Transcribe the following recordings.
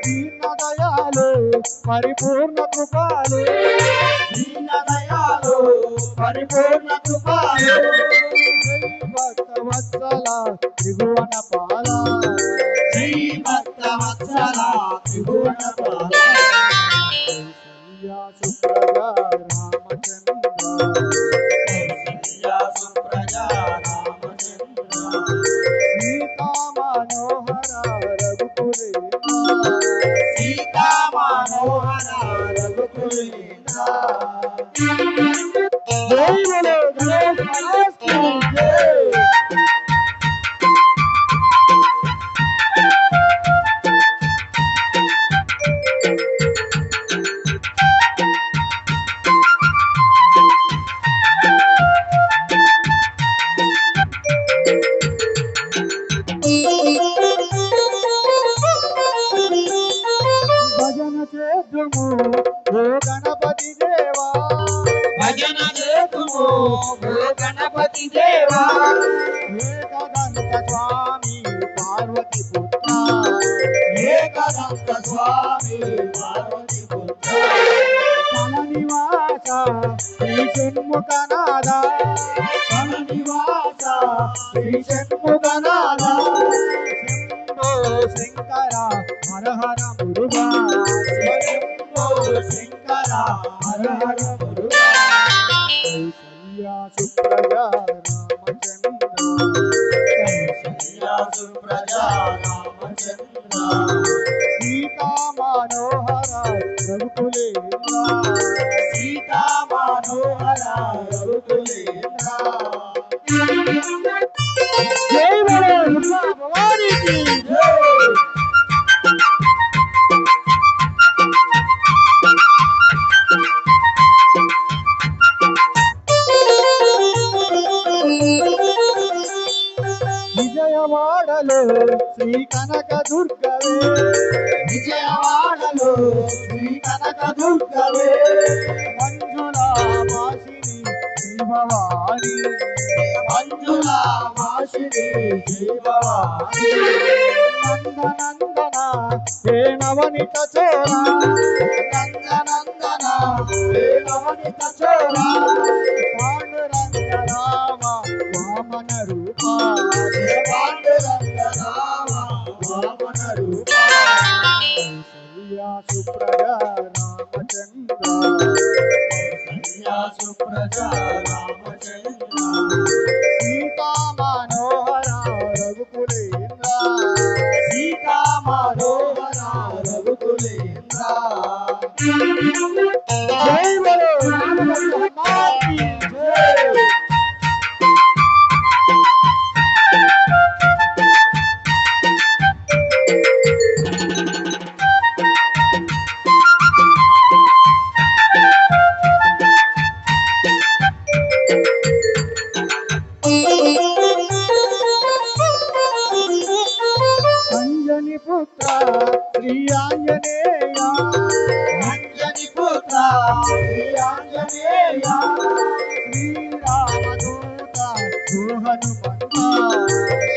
దీన దయాలు పరిపూర్ణ కృపాలు పరిపూర్ణ కృపాలు భక్తవత్సల త్రిభువన పాల శ్రీ భక్తవత్సల త్రిభువన పాల సుప్రజా రామచంద్ర సుప్రజా రామచంద్ర సీతా మనోహర రఘుకులేంద్ర సీతా మనోహర రఘుకులేంద్ర జై బోలో గణేష్ మహారాజ్ की जय। భజన చేద్దుము ఓ గణపతి దేవా భజన చేతుము ఓ గణపతి దేవా ఏకదంత స్వామి పార్వతి పుత్ర ఏకదంత స్వామి పార్వతి పుత్ర తన నివాస శ్రీ షణ్ముఖనాథ తన నివాస శ్రీ షణ్ముఖనాథ శంభో శంకర హర హర మురుగా శంభో శంకర హర హర మురుగా కౌసల్యా సుప్రజా రామచంద్ర కౌసల్యా సుప్రజా రామచంద్ర సీతా మనోహర రఘుకులేంద్ర సీతా మనోహర రఘుకులేంద్ర జై బోలో దుర్గా భవానీ की జై విజయవాడలో శ్రీ కనక దుర్గవే విజయవాడలో శ్రీ కనక దుర్గవే మంజుల వాసిని శ్రీ భవాని మంజుల వాసిని జీవవాణి నందనందన హే నవనిత చోర నందనందన వేదవనిత చోర పాండురంగ రామ వామన రూప పాండురంగ రామ వామన రూప కౌసల్యా సుప్రజా రామచంద్ర కౌసల్యా సుప్రజా రామచంద్ర సీతా మనోహర రఘుకులేంద్ర సీతా మనోహర రఘుకులేంద్ర జై బోలో రామచంద్ర హనుమాన్ की जय। అంజని పుత్ర శ్రీ ఆంజనేయ అంజని పుత్ర శ్రీ ఆంజనేయ శ్రీరామదూత ఓ హనుమంత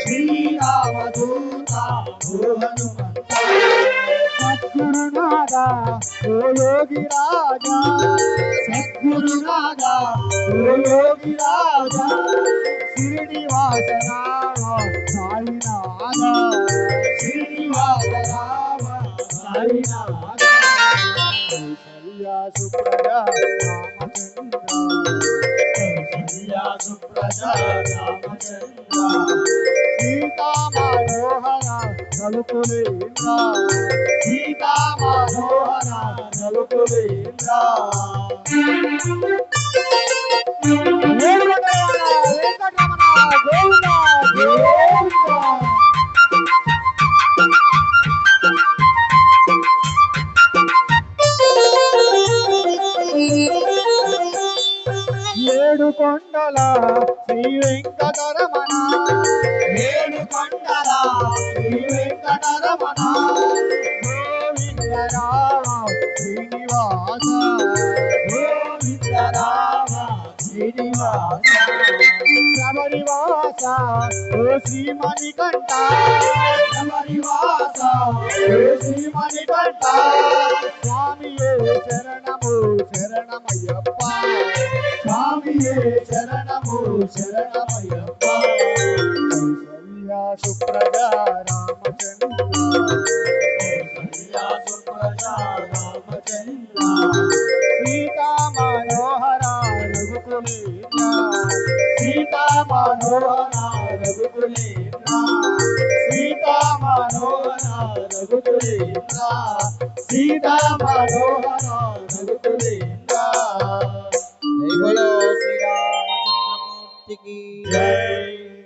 శ్రీరామదూత ఓ హనుమంత సద్గురునాథ ఓ యోగి రాజా సద్గురునాథ ఓ యోగి రాజా శ్రీనివాస రామ సాయినాథ శ్రీనివాస రామ సాయినాథ కౌసల్యా సుప్రజా రామచంద్ర కౌసల్యా సుప్రజా రామచంద్ర సీతా మనోహర రఘుకులేంద్ర సీతా మనోహర రఘుకులేంద్ర ఏడుకొండలవాడ వెంకటరమణ గోవింద గోవింద ఏడు కొండల శ్రీ వెంకటరమణ ఏడు కొండల శ్రీ వెంకటరమణ గోవింద రామ శ్రీనివాస గోవింద రామ శ్రీనివాస శబరి శబరివాస ఓ శ్రీమణికంఠ శబరివాస ఓ శ్రీమణికంఠ స్వామియే శరణము శరణమయ్యప్ప స్వామియే శరణము శరణమయ్యప్ప కౌసల్యా సుప్రజ రామచంద్ర కౌసల్యా సుప్రజా రామచంద్ర సీతా మనోహర రఘుకులేంద్ర సీతా మనోహర రఘుకులేంద్ర సీతా మనోహర రఘుకులేంద్ర సీతా మనోహర రఘుకులేంద్ర జై బోలో శ్రీరామచంద్రమూర్తికి జై